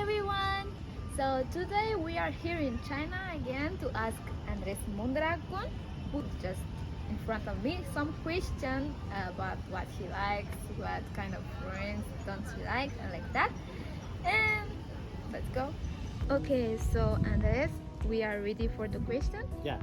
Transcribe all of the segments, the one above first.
everyone! So today we are here in China again to ask Andres Mondragon, who's just in front of me, some question about what he likes, what kind of friends don't he like, and like that. And let's go. Okay, so Andres, we are ready for the question. Yeah.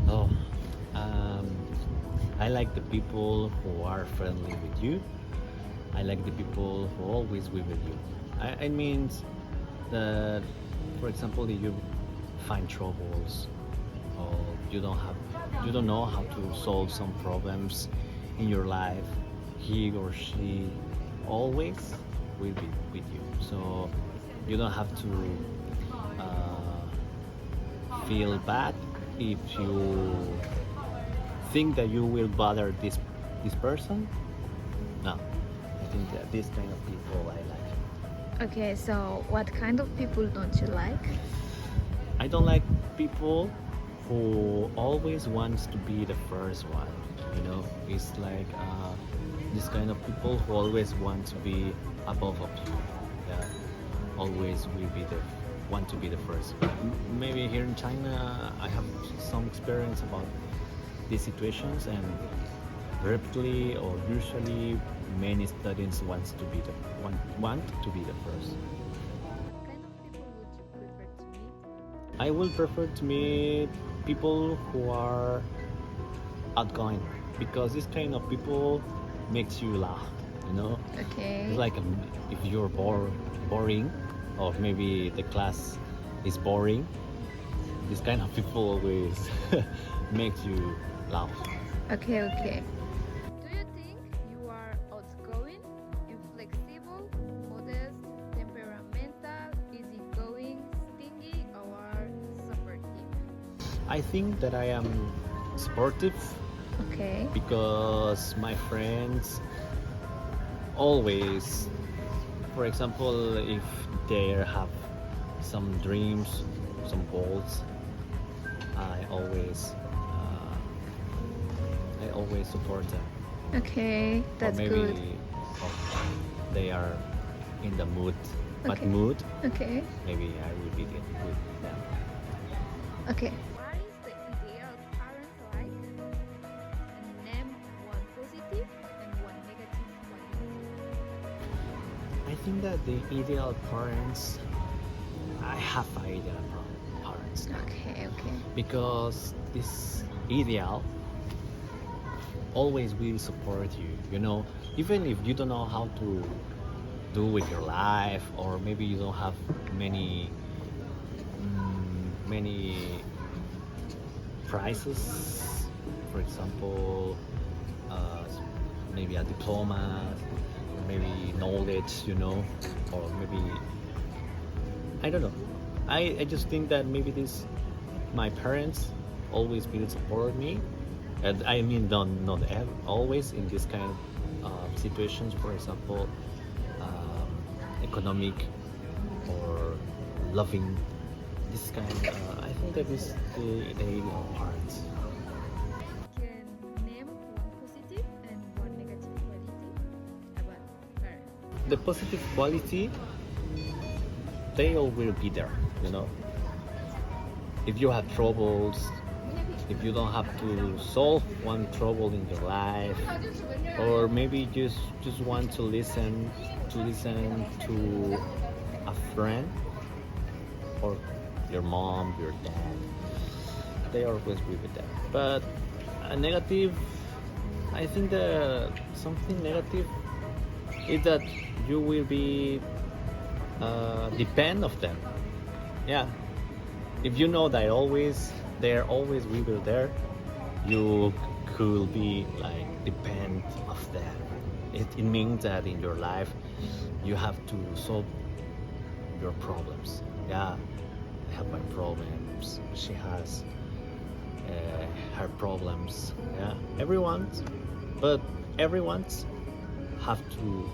Oh, um, I like the people who are friendly with you. I like the people who always be with you. I mean that, for example, if you find troubles or you don't know how to solve some problems in your life, he or she always will be with you. So you don't have to feel bad if you think that you will bother this person. No, I think that this kind of people I like. Okay, so what kind of people don't you like? I don't like people who always wants to be the first one. You know, it's like this kind of people who always want to be above of you. Yeah, always will be the want to be the first. Maybe here in China, I have some experience about these situations, and repeatedly or usually many students want to be the first. What kind of people would you prefer to meet? I will prefer to meet people who are outgoing, because this kind of people makes you laugh. You know, Okay. it's like if you're boring, or maybe the class is boring. This kind of people always makes you laugh. Okay. Do you think you are outgoing, inflexible, modest, temperamental, easygoing, stingy, or supportive? I think that I am sportive Okay. because my friends always, for example, if they have some dreams, some goals, I always support them. Okay, that's Or maybe good. they are in the mood, bad Okay. mood, Okay. maybe I will be there with them. Okay. What is the ideal parent like? And name one positive and one negative quality. I think that the ideal parents, I have ideal parents now, Okay. because this ideal always will support you. You know, even if you don't know how to do with your life, or maybe you don't have many prizes, for example, uh, maybe a diploma, maybe knowledge, you know, or maybe I don't know. I just think that maybe this my parents always will support me, and I mean not always in this kind of situations. For example, economic or loving. This kind. I think that is the ideal part. Can name one positive and one negative quality about parents. The positive quality, they all will be there. You know, if you have troubles, if you don't have to solve one trouble in your life, or maybe just want to listen to a friend, or your mom, your dad, they always be with them. But a negative, I think that something negative is that you will be depend of them. Yeah, if you know that they're always will be there, you could be like depend of them. It means that in your life you have to solve your problems. Yeah, I have my problems, she has her problems. Yeah, but everyone's have to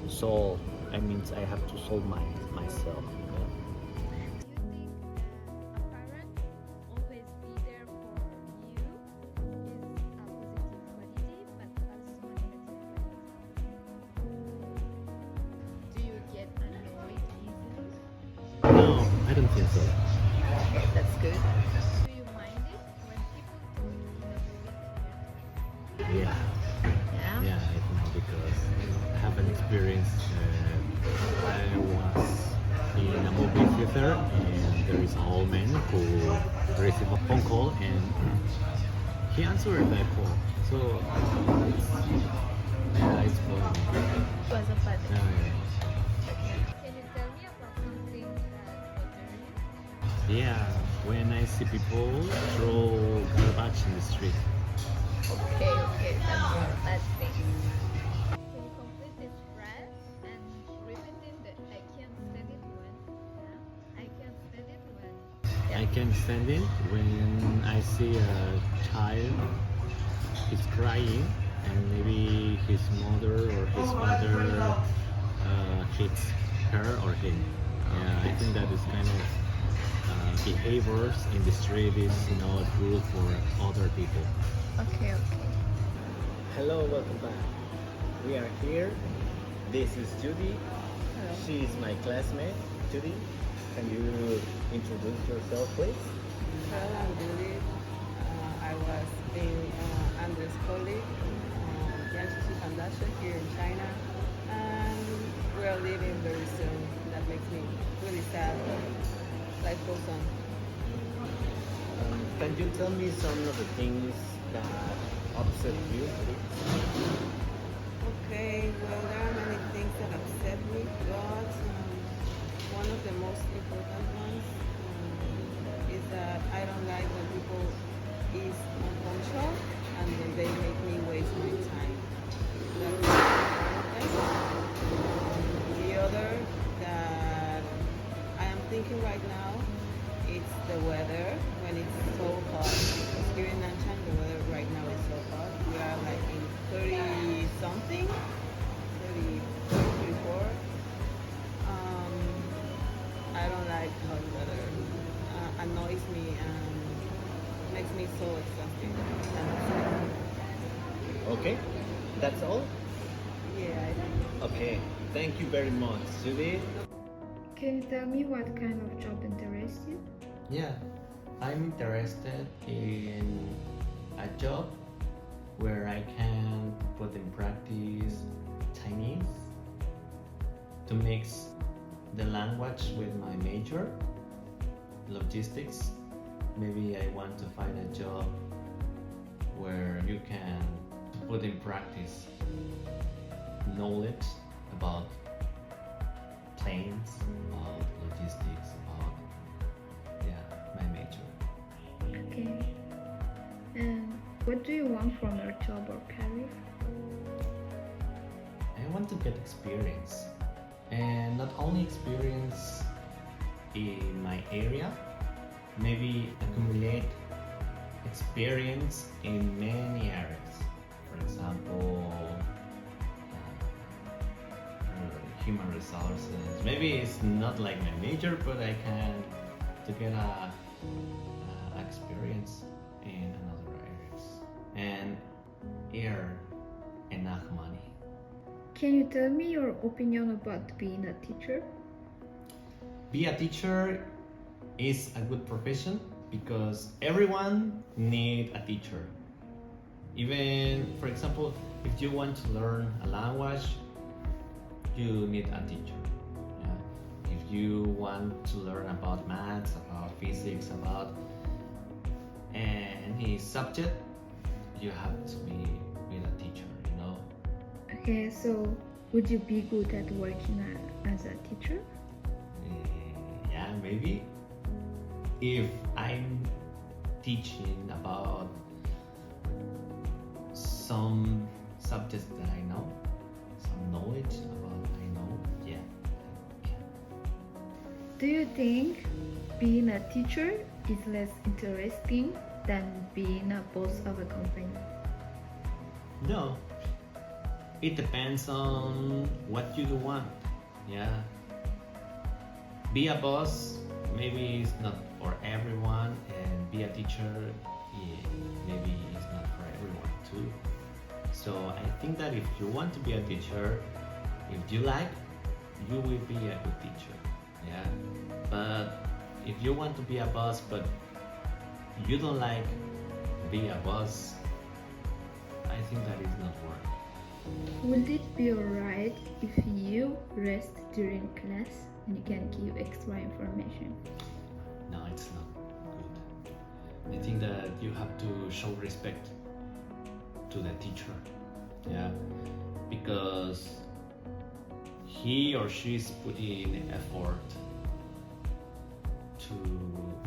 solve. I mean, I have to solve myself. Yeah. Do you think a parent always be there for you is a positive quality but also a negative quality? think so. Okay, that's good. Do you mind it when people talk in a movie theater? Yeah, Yeah. yeah, I think because I have an experience. I was in a movie theater and there is an old man who received a phone call and he answered that call. So it's yeah, it's funny. It was a bad Yeah, experience. yeah. Okay. Can you tell me about something that bothers you? Yeah, when I see people throw garbage in the street. Okay, that's your bad thing. Can you complete this phrase and repeating the I can't stand it when? Yeah. I can't stand it when. I can stand it when I see a child is crying and maybe his mother or his father hits her or him. Yeah, I think that is kind of behaviors in the street is not good for other people. Okay. Hello, welcome back. We are here. This is Judy. Hello. She is my classmate. Judy, can you introduce yourself, please? Hello, I'm Judy. I was in Andres' colleague, Jiangxi Foundation here in China, and we are leaving very soon. That makes me really sad. Life goes on. Can you tell me some of the things that upset you, please? Okay, well, there are many things that upset me, but one of the most important ones is that I don't like when people is unpunctual and then they make me waste my time. That's one of them. The other that I am thinking right now, it's the weather when it's so hot. Because here in Nanchang, the weather right now is so hot. We are like in 30 something, 30, 34. I don't like hot weather. Annoys me and makes me so exhausted. Okay, that's all? Yeah, I think. Okay, thank you very much, Judy. Can you tell me what kind of job interests you? Yeah, I'm interested in a job where I can put in practice Chinese to mix the language with my major, logistics. Maybe I want to find a job where you can put in practice knowledge about planes, about logistics, about my major. Okay. And what do you want from your job or career? I want to get experience, and not only experience in my area, maybe accumulate experience in many areas. For example, human resources. Maybe it's not like my major, but I can to get a experience in another areas and earn enough money. Can you tell me your opinion about being a teacher? Be a teacher is a good profession because everyone need a teacher. Even, for example, if you want to learn a language, you need a teacher. Yeah? If you want to learn about maths, about physics, about any subject, you have to be with a teacher, you know. Okay, so would you be good at working as a teacher? Yeah, maybe. If I'm teaching about some subjects that I know, some knowledge about I know, yeah. Do you think being a teacher is less interesting than being a boss of a company? No, it depends on what you do want. Yeah. Be a boss, maybe it's not for everyone, and be a teacher, yeah, maybe it's not for everyone too. So I think that if you want to be a teacher, if you like, you will be a good teacher. Yeah. But if you want to be a boss but you don't like be a boss, I think that is not work. Would it be alright if you rest during class and you can give extra information? No, it's not good. I think that you have to show respect to the teacher, yeah, because he or she is putting effort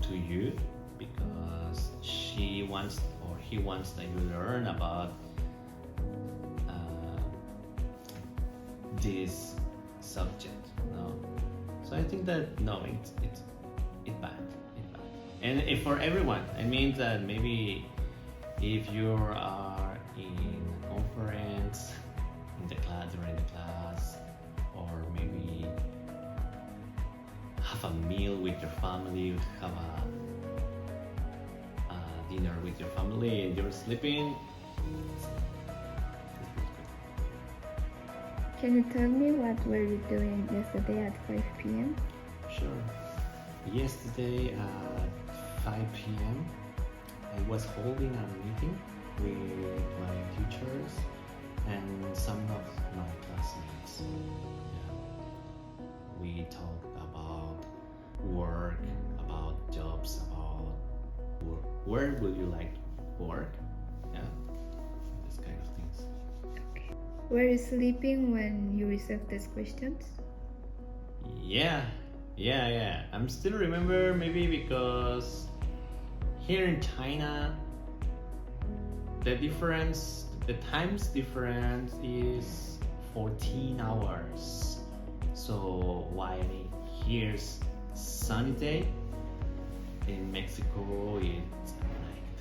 to you, because she wants or he wants that you learn about this subject. No, so I think that no, it's bad. It's bad, and if for everyone, I mean that maybe if you are in a conference in the class during the class, or maybe have a meal with your family, have a dinner with your family, and you're sleeping. Can you tell me what were you doing yesterday at 5 p.m.? Sure. Yesterday at 5 p.m. I was holding a meeting with my teachers and some of my classmates. Yeah. We talked about work, about jobs, about where would you like to work? Yeah, this kind of things. Were you sleeping when you received these questions? Yeah. I'm still remember, maybe because here in China, the times difference is 14 hours. So while here's sunny day, in Mexico it's night.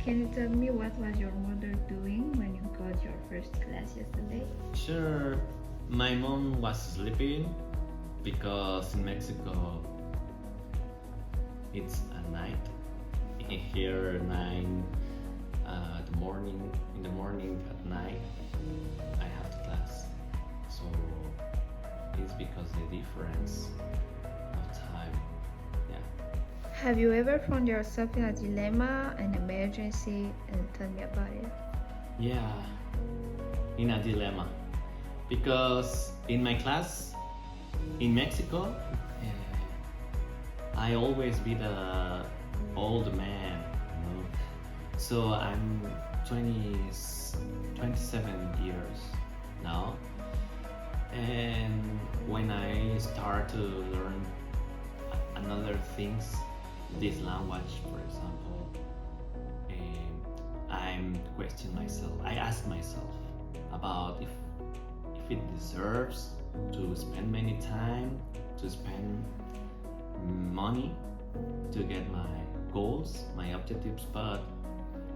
Can you tell me what was your mother doing when you got your first class yesterday? Sure, my mom was sleeping because in Mexico it's a night. Here 9 in the morning at night I have the class. So it's because the difference of time. Yeah. Have you ever found yourself in a dilemma, an emergency, and tell me about it? Yeah, in a dilemma. Because in my class in Mexico, I always be the old man, you know. So I'm 27 years now. And when I start to learn another things, this language, for example, I'm questioning myself. I ask myself about if it deserves to spend many time, to spend money to get my goals, my objectives. But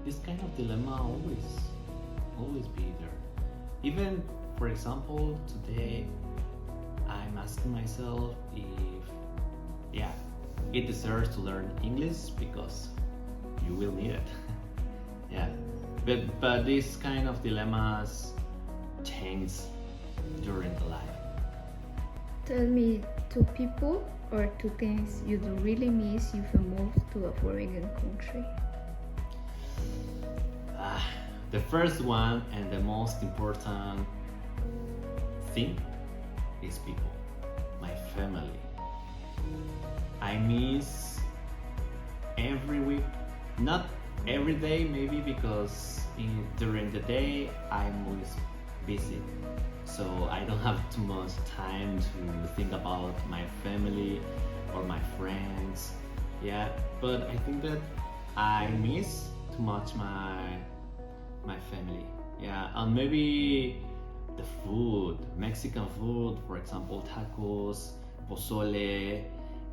this kind of dilemma always be there. Even, for example, today I'm asking myself if it deserves to learn English, because you will need it. Yeah, but these kind of dilemmas change during the life. Tell me 2 people or 2 things you'd really miss if you moved to a foreign country. The first one and the most important thing is people, my family. I miss every week, not every day maybe, because during the day I'm always busy. So I don't have too much time to think about my family or my friends. Yeah, but I think that I miss too much my family. Yeah, and maybe the food, Mexican food, for example, tacos, pozole.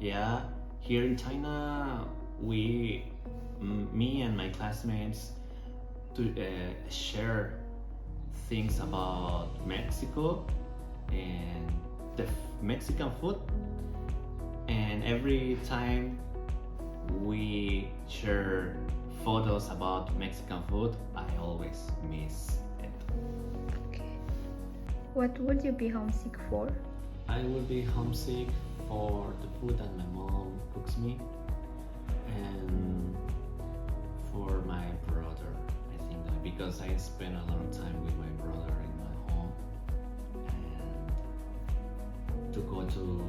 Yeah, here in China, me and my classmates, to share things about Mexico and the Mexican food, and every time we share photos about Mexican food, I always miss it. Okay. What would you be homesick for? I will be homesick for the food that my mom cooks me, and for my brother. I think that because I spend a lot of time with my brother in my home, and to go to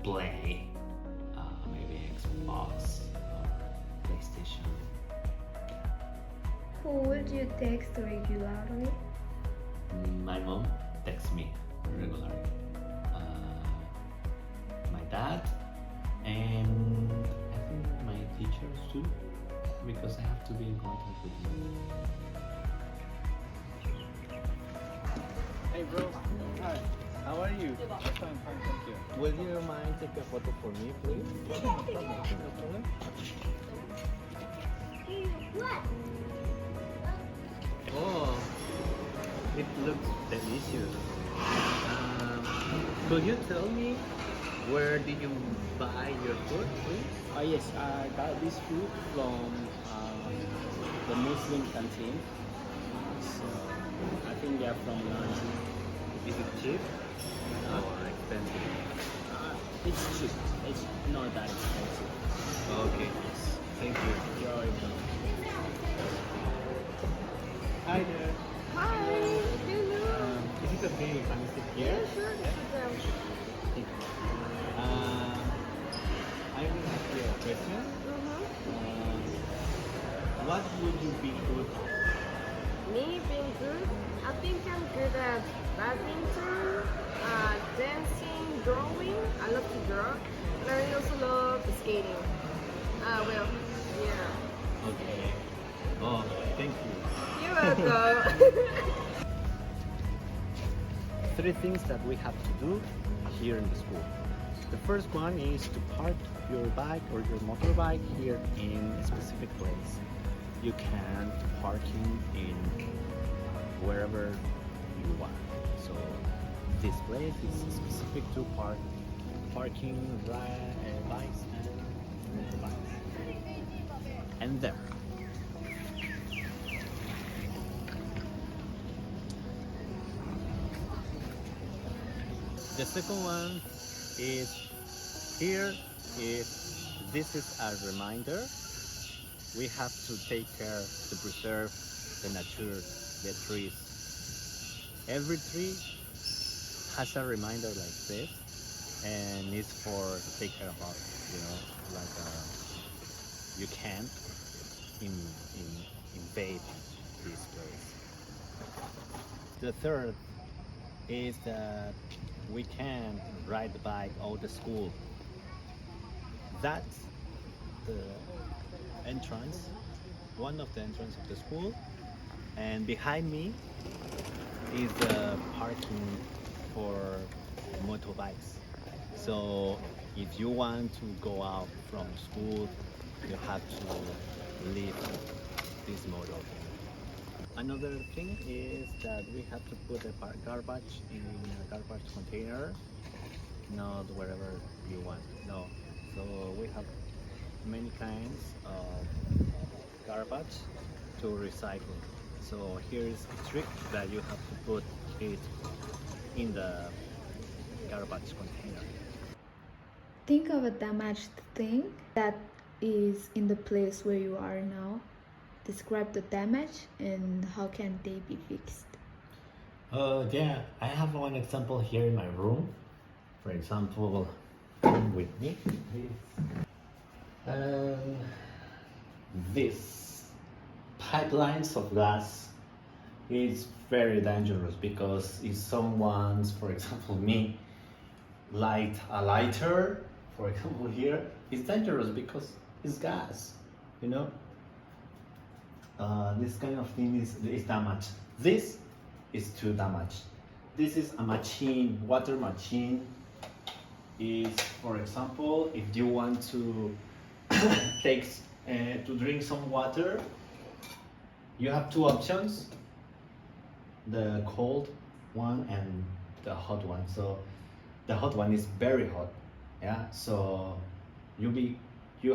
play, maybe Xbox or PlayStation. Who would you text regularly? My mom texts me regularly. My dad, and I think my teachers too, because I have to be in contact with them. Hey bro, hi. How are you? Fine, thank you. Will you mind take a photo for me, please? No problem. Oh, it looks delicious. Could you tell me where did you buy your food, please? Yes, I got this food from the Muslim canteen. So I think they are from Nanjing. Is it cheap or expensive? It's cheap. It's not that expensive. Okay, thank you. You're welcome. Hi there. Hi, hello. Is it okay if I sit here? Yeah, sure, that's Thank you. I will ask you a question. What would you be good at? Me being good, I think I'm good at badminton, dancing, drawing. I love to draw, but I also love skating. Well, yeah. Okay. Oh, thank you. You're welcome. 3 things that we have to do here in the school. The first one is to park your bike or your motorbike here in a specific place. You can parking in wherever you want. So this place is specific to parking bikes and motorbikes. And there. The second one is here. This is a reminder. We have to take care to preserve the nature, the trees. Every tree has a reminder like this, and it's for take care about. Like you can't invade this place. The third is that we can ride the bike out the school. That's the entrance, one of the entrance of the school, and behind me is the parking for motorbikes. So if you want to go out from school, you have to leave this motor. Another thing is that we have to put the garbage in a garbage container, not wherever you want. No. So we have many kinds of garbage to recycle. So here is a trick that you have to put it in the garbage container. Think of a damaged thing that is in the place where you are now. Describe the damage and how can they be fixed. Yeah, I have one example here in my room. For example, come with me. This pipelines of gas is very dangerous because if someone's, for example, me, light a lighter, for example here, it's dangerous because it's gas, you know. This kind of thing is damaged. This is too damaged. This is a machine, water machine. Is, for example, if you want to take to drink some water, you have 2 options: the cold one and the hot one. So the hot one is very hot, yeah. So you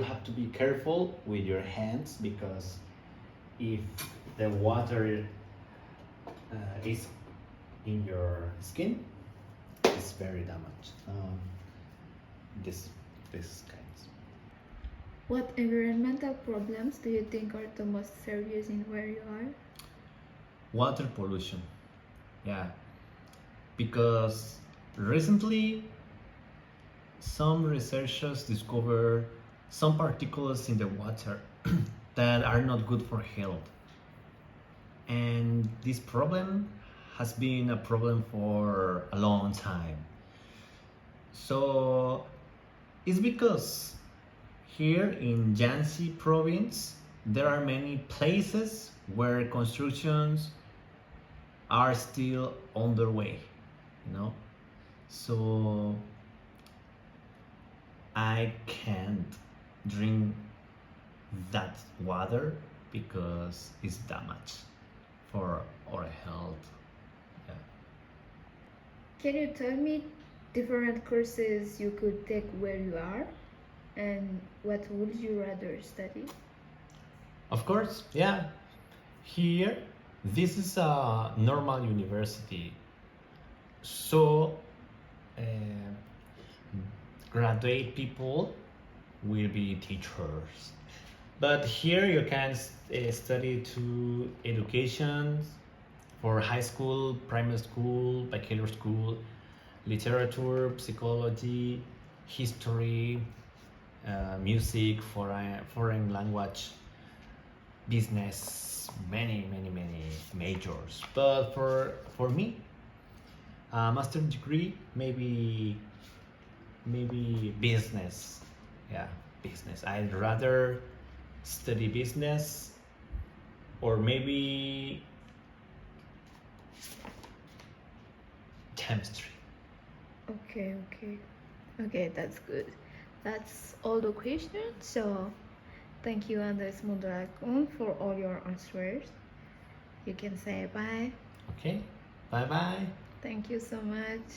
have to be careful with your hands, because if the water is in your skin, is very damaged. This kinds. What environmental problems do you think are the most serious in where you are? Water pollution. Yeah, because recently some researchers discovered some particles in the water that are not good for health. And this problem has been a problem for a long time. So it's because here in Jiangxi province there are many places where constructions are still underway, you know. So I can't drink that water because it's damaged for our health. Yeah. Can you tell me different courses you could take where you are? And what would you rather study? Of course, yeah. Here, this is a normal university, so uh, graduate people will be teachers. But here you can study to education for high school, primary school, bachelor school, literature, psychology, history, music, foreign language, business, many majors. But for me, a master degree, maybe business. Yeah, business. I'd rather study business, or maybe chemistry. Okay, that's good. That's all the questions. So thank you, Andres Mondragon, for all your answers. You can say bye. Okay, bye bye. Thank you so much.